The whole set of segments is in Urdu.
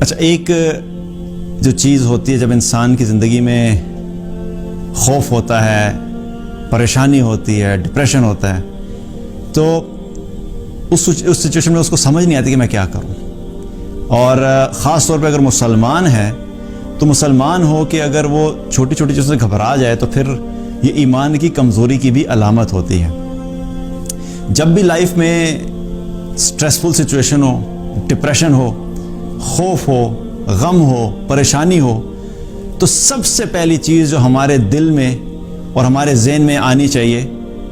اچھا، ایک جو چیز ہوتی ہے جب انسان کی زندگی میں خوف ہوتا ہے، پریشانی ہوتی ہے، ڈپریشن ہوتا ہے، تو اس سچویشن میں اس کو سمجھ نہیں آتی کہ میں کیا کروں. اور خاص طور پہ اگر مسلمان ہے تو مسلمان ہو کہ اگر وہ چھوٹی چھوٹی چیزوں سے گھبرا جائے تو پھر یہ ایمان کی کمزوری کی بھی علامت ہوتی ہے. جب بھی لائف میں سٹریسفل سچویشن ہو، ڈپریشن ہو، خوف ہو، غم ہو، پریشانی ہو، تو سب سے پہلی چیز جو ہمارے دل میں اور ہمارے ذہن میں آنی چاہیے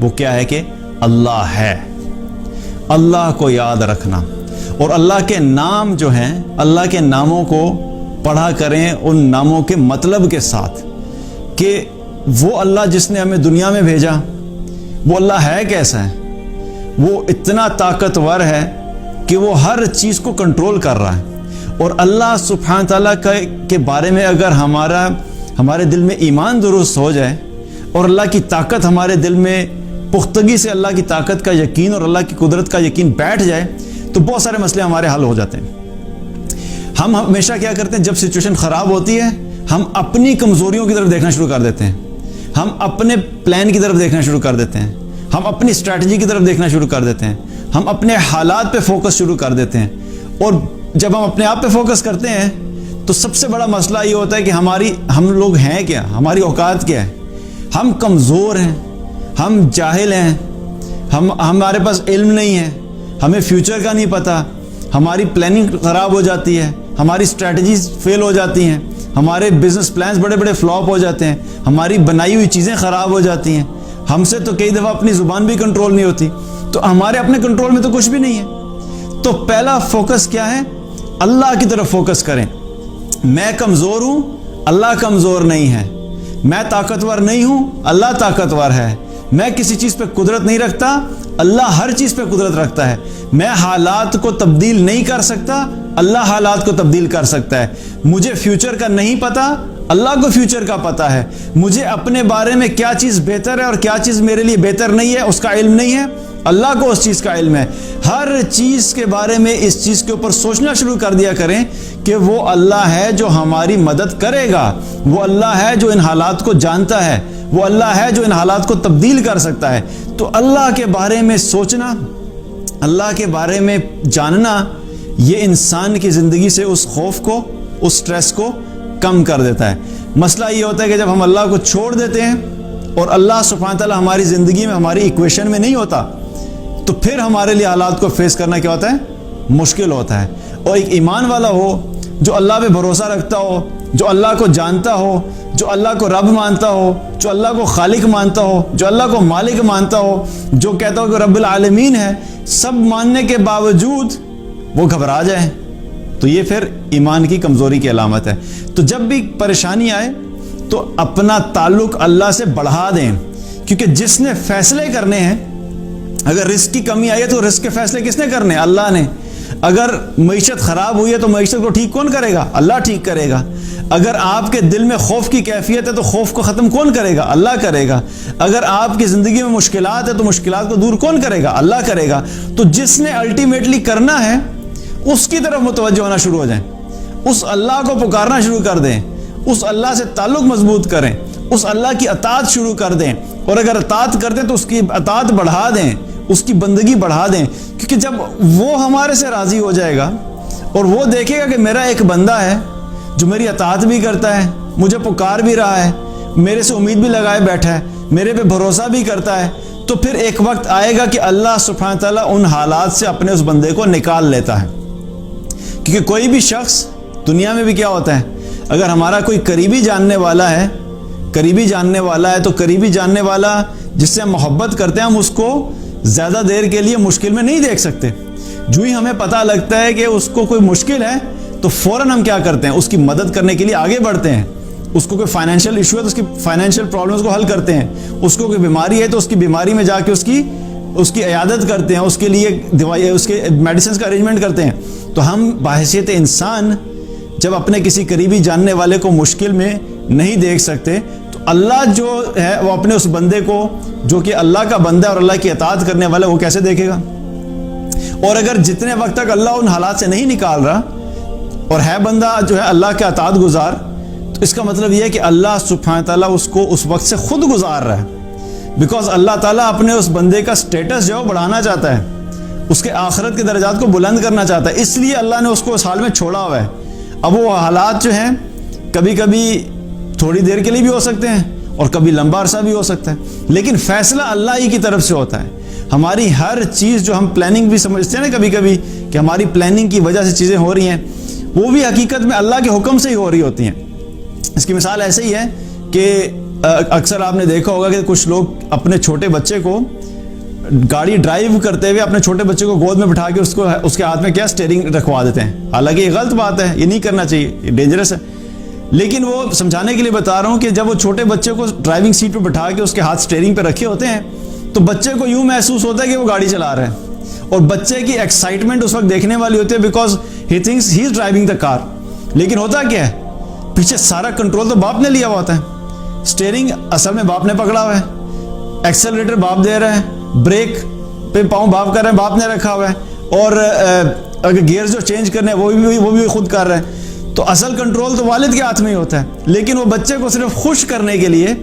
وہ کیا ہے کہ اللہ ہے. اللہ کو یاد رکھنا، اور اللہ کے نام جو ہیں، اللہ کے ناموں کو پڑھا کریں ان ناموں کے مطلب کے ساتھ، کہ وہ اللہ جس نے ہمیں دنیا میں بھیجا وہ اللہ ہے کیسا ہے. وہ اتنا طاقتور ہے کہ وہ ہر چیز کو کنٹرول کر رہا ہے. اور اللہ سبحانہ تعالیٰ کے بارے میں اگر ہمارے دل میں ایمان درست ہو جائے اور اللہ کی طاقت ہمارے دل میں پختگی سے اللہ کی طاقت کا یقین اور اللہ کی قدرت کا یقین بیٹھ جائے تو بہت سارے مسئلے ہمارے حل ہو جاتے ہیں. ہم ہمیشہ کیا کرتے ہیں، جب سچویشن خراب ہوتی ہے ہم اپنی کمزوریوں کی طرف دیکھنا شروع کر دیتے ہیں، ہم اپنے پلان کی طرف دیکھنا شروع کر دیتے ہیں، ہم اپنی اسٹریٹجی کی طرف دیکھنا شروع کر دیتے ہیں، ہم اپنے حالات پہ فوکس شروع کر دیتے ہیں. اور جب ہم اپنے آپ پہ فوکس کرتے ہیں تو سب سے بڑا مسئلہ یہ ہوتا ہے کہ ہم لوگ ہیں کیا، ہماری اوقات کیا ہے. ہم کمزور ہیں، ہم جاہل ہیں، ہمارے پاس علم نہیں ہے، ہمیں فیوچر کا نہیں پتہ، ہماری پلاننگ خراب ہو جاتی ہے، ہماری اسٹریٹجیز فیل ہو جاتی ہیں، ہمارے بزنس پلانز بڑے بڑے فلاپ ہو جاتے ہیں، ہماری بنائی ہوئی چیزیں خراب ہو جاتی ہیں. ہم سے تو کئی دفعہ اپنی زبان بھی کنٹرول نہیں ہوتی، تو ہمارے اپنے کنٹرول میں تو کچھ بھی نہیں ہے. تو پہلا فوکس کیا ہے، اللہ کی طرف فوکس کریں. میں کمزور ہوں، اللہ کمزور نہیں ہے. میں طاقتور نہیں ہوں، اللہ طاقتور ہے. میں کسی چیز پہ قدرت نہیں رکھتا، اللہ ہر چیز پہ قدرت رکھتا ہے. میں حالات کو تبدیل نہیں کر سکتا، اللہ حالات کو تبدیل کر سکتا ہے. مجھے فیوچر کا نہیں پتا، اللہ کو فیوچر کا پتہ ہے. مجھے اپنے بارے میں کیا چیز بہتر ہے اور کیا چیز میرے لیے بہتر نہیں ہے اس کا علم نہیں ہے، اللہ کو اس چیز کا علم ہے. ہر چیز کے بارے میں اس چیز کے اوپر سوچنا شروع کر دیا کریں کہ وہ اللہ ہے جو ہماری مدد کرے گا، وہ اللہ ہے جو ان حالات کو جانتا ہے، وہ اللہ ہے جو ان حالات کو تبدیل کر سکتا ہے. تو اللہ کے بارے میں سوچنا، اللہ کے بارے میں جاننا، یہ انسان کی زندگی سے اس خوف کو، اس سٹریس کو کم کر دیتا ہے. مسئلہ یہ ہوتا ہے کہ جب ہم اللہ کو چھوڑ دیتے ہیں اور اللہ سبحانہ تعالیٰ ہماری زندگی میں، ہماری ایکویشن میں نہیں ہوتا، تو پھر ہمارے لیے حالات کو فیس کرنا کیا ہوتا ہے، مشکل ہوتا ہے. اور ایک ایمان والا ہو جو اللہ پہ بھروسہ رکھتا ہو، جو اللہ کو جانتا ہو، جو اللہ کو رب مانتا ہو، جو اللہ کو خالق مانتا ہو، جو اللہ کو مالک مانتا ہو، جو کہتا ہو کہ رب العالمین ہے، سب ماننے کے باوجود وہ گھبرا جائے تو یہ پھر ایمان کی کمزوری کی علامت ہے. تو جب بھی پریشانی آئے تو اپنا تعلق اللہ سے بڑھا دیں، کیونکہ جس نے فیصلے کرنے ہیں، اگر رزق کی کمی آئی ہے تو رزق کے فیصلے کس نے کرنے؟ اللہ نے. اگر معیشت خراب ہوئی ہے تو معیشت کو ٹھیک کون کرے گا؟ اللہ ٹھیک کرے گا. اگر آپ کے دل میں خوف کی کیفیت ہے تو خوف کو ختم کون کرے گا؟ اللہ کرے گا. اگر آپ کی زندگی میں مشکلات ہے تو مشکلات کو دور کون کرے گا؟ اللہ کرے گا. تو جس نے الٹیمیٹلی کرنا ہے اس کی طرف متوجہ ہونا شروع ہو جائیں، اس اللہ کو پکارنا شروع کر دیں، اس اللہ سے تعلق مضبوط کریں، اس اللہ کی اطاعت شروع کر دیں. اور اگر اطاعت کر دیں تو اس کی اطاعت بڑھا دیں، اس کی بندگی بڑھا دیں. کیونکہ جب وہ ہمارے سے راضی ہو جائے گا اور وہ دیکھے گا کہ میرا ایک بندہ ہے جو میری اطاعت بھی کرتا ہے، مجھے پکار بھی رہا ہے، میرے سے امید بھی لگائے بیٹھا ہے، میرے پہ بھروسہ بھی کرتا ہے، تو پھر ایک وقت آئے گا کہ اللہ سبحانہ تعالیٰ ان حالات سے اپنے اس بندے کو نکال لیتا ہے. کیونکہ کوئی بھی شخص دنیا میں بھی کیا ہوتا ہے، اگر ہمارا کوئی قریبی جاننے والا ہے تو قریبی جاننے والا جس سے ہم محبت کرتے ہیں، ہم اس کو زیادہ دیر کے لیے مشکل میں نہیں دیکھ سکتے. جو ہی ہمیں پتہ لگتا ہے کہ اس کو کوئی مشکل ہے تو فوراً ہم کیا کرتے ہیں، اس کی مدد کرنے کے لیے آگے بڑھتے ہیں. اس کو کوئی فائنینشیل ایشو ہے تو اس کی فائنینشیل پرابلمس کو حل کرتے ہیں. اس کو کوئی بیماری ہے تو اس کی بیماری میں جا کے اس کی عیادت کرتے ہیں، اس کے لیے دوائی، اس کے میڈیسنس کا ارینجمنٹ کرتے ہیں. تو ہم بحیثیت انسان جب اپنے کسی قریبی جاننے والے کو مشکل میں نہیں دیکھ سکتے تو اللہ جو ہے وہ اپنے اس بندے کو جو کہ اللہ کا بندہ ہے اور اللہ کی اطاعت کرنے والا وہ کیسے دیکھے گا. اور اگر جتنے وقت تک اللہ ان حالات سے نہیں نکال رہا اور ہے بندہ جو ہے اللہ کے اطاعت گزار، تو اس کا مطلب یہ ہے کہ اللہ سبحانہ تعالیٰ اس کو اس وقت سے خود گزار رہا ہے، بیکاز اللہ تعالیٰ اپنے اس بندے کا سٹیٹس جو ہے بڑھانا چاہتا ہے، اس کے آخرت کے درجات کو بلند کرنا چاہتا ہے، اس لیے اللہ نے اس کو اس حال میں چھوڑا ہوا ہے۔ اب وہ حالات جو ہیں کبھی کبھی تھوڑی دیر کے لیے بھی ہو سکتے ہیں اور کبھی لمبا عرصہ بھی ہو سکتا ہے، لیکن فیصلہ اللہ ہی کی طرف سے ہوتا ہے۔ ہماری ہر چیز جو ہم پلاننگ بھی سمجھتے ہیں نا کبھی کبھی کہ ہماری پلاننگ کی وجہ سے چیزیں ہو رہی ہیں، وہ بھی حقیقت میں اللہ کے حکم سے ہی ہو رہی ہوتی ہیں۔ اس کی مثال ایسے ہی ہے کہ اکثر آپ نے دیکھا ہوگا کہ کچھ لوگ اپنے چھوٹے بچے کو گاڑی ڈرائیو کرتے ہوئے اپنے چھوٹے بچے کو گود میں بٹھا کے اس کے ہاتھ میں کیا اسٹیئرنگ رکھوا دیتے ہیں، حالانکہ یہ غلط بات ہے، یہ نہیں کرنا چاہیے، یہ ڈینجرس ہے، لیکن وہ سمجھانے کے لیے بتا رہا ہوں کہ جب وہ چھوٹے بچے کو ڈرائیونگ سیٹ پہ بٹھا کے اس کے ہاتھ اسٹیئرنگ پہ رکھے ہوتے ہیں تو بچے کو یوں محسوس ہوتا ہے کہ وہ گاڑی چلا رہا ہے، اور بچے کی ایکسائٹمنٹ اس وقت دیکھنے والی ہوتی ہے because he thinks he is driving the car, لیکن ہوتا کیا ہے پیچھے سارا کنٹرول تو باپ نے لیا ہوا ہوتا ہے، اسٹیئرنگ اصل میں باپ نے پکڑا ہوا ہے، ایکسلریٹر باپ دے رہا ہے، بریک پہ پاؤں باپ کر رہے ہیں، باپ نے رکھا ہوا ہے، اور اگر گیئر جو چینج کرنے ہیں وہ بھی خود کر رہے ہیں، تو اصل کنٹرول تو والد کے ہاتھ میں ہی ہوتا ہے، لیکن وہ بچے کو صرف خوش کرنے کے لیے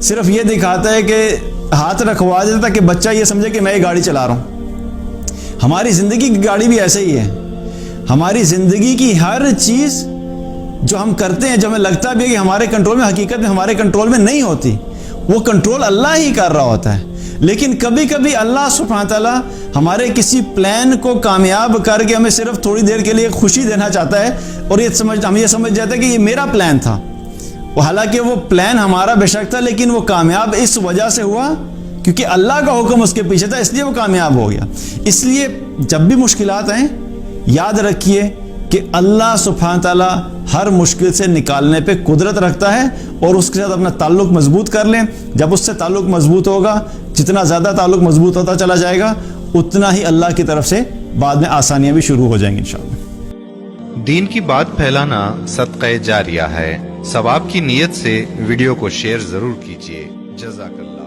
صرف یہ دکھاتا ہے کہ ہاتھ رکھوا دیتا تاکہ بچہ یہ سمجھے کہ میں یہ گاڑی چلا رہا ہوں۔ ہماری زندگی کی گاڑی بھی ایسے ہی ہے، ہماری زندگی کی ہر چیز جو ہم کرتے ہیں جو ہمیں لگتا بھی ہے کہ ہمارے کنٹرول میں، حقیقت میں ہمارے کنٹرول میں نہیں ہوتی، وہ کنٹرول اللہ ہی کر رہا ہوتا ہے، لیکن کبھی کبھی اللہ سبحانہ تعالیٰ ہمارے کسی پلان کو کامیاب کر کے ہمیں صرف تھوڑی دیر کے لیے خوشی دینا چاہتا ہے، اور ہم یہ سمجھ جاتے ہیں کہ یہ میرا پلان تھا، حالانکہ وہ پلان ہمارا بے شک تھا، لیکن وہ کامیاب اس وجہ سے ہوا کیونکہ اللہ کا حکم اس کے پیچھے تھا، اس لیے وہ کامیاب ہو گیا۔ اس لیے جب بھی مشکلات آئیں یاد رکھیے کہ اللہ سبحانہ تعالیٰ ہر مشکل سے نکالنے پہ قدرت رکھتا ہے، اور اس کے ساتھ اپنا تعلق مضبوط کر لیں۔ جب اس سے تعلق مضبوط ہوگا، جتنا زیادہ تعلق مضبوط ہوتا چلا جائے گا اتنا ہی اللہ کی طرف سے بعد میں آسانیاں بھی شروع ہو جائیں گی انشاءاللہ۔ دین کی بات پھیلانا صدقہ جاریہ ہے، ثواب کی نیت سے ویڈیو کو شیئر ضرور کیجیے۔ جزاک اللہ۔